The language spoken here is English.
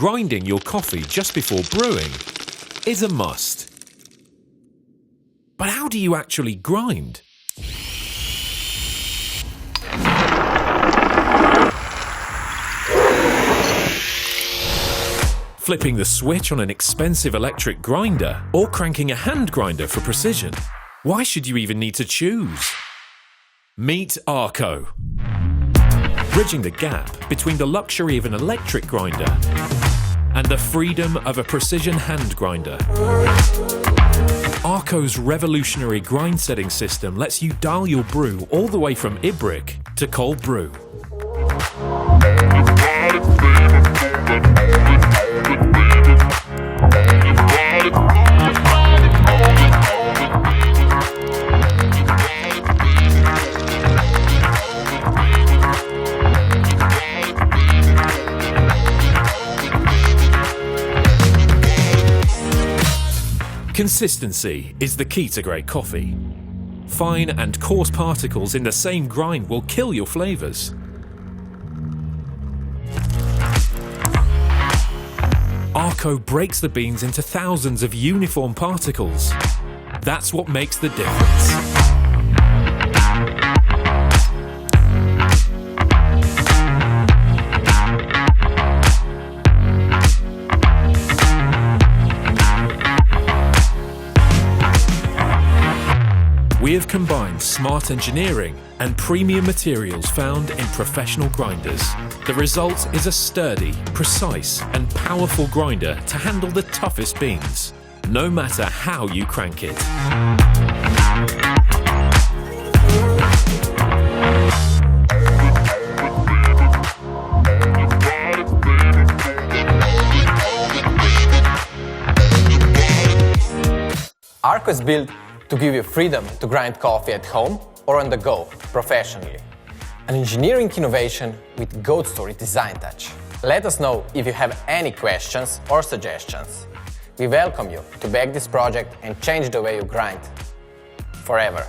grinding your coffee just before brewing is a must. But how do you actually grind? Flipping the switch on an expensive electric grinder or cranking a hand grinder for precision? Why should you even need to choose? Meet ARCO, bridging the gap between the luxury of an electric grinder and the freedom of a precision hand grinder. ARCO's revolutionary grind setting system lets you dial your brew all the way from Ibrick to cold brew. Consistency is the key to great coffee. Fine and coarse particles in the same grind will kill your flavors. ARCO breaks the beans into thousands of uniform particles. That's what makes the difference. We have combined smart engineering and premium materials found in professional grinders. The result is a sturdy, precise, and powerful grinder to handle the toughest beans, no matter how you crank it. ARCO is built to give you freedom to grind coffee at home or on the go, professionally. An engineering innovation with goat story design touch. Let us know if you have any questions or suggestions. We welcome you to back this project and change the way you grind forever.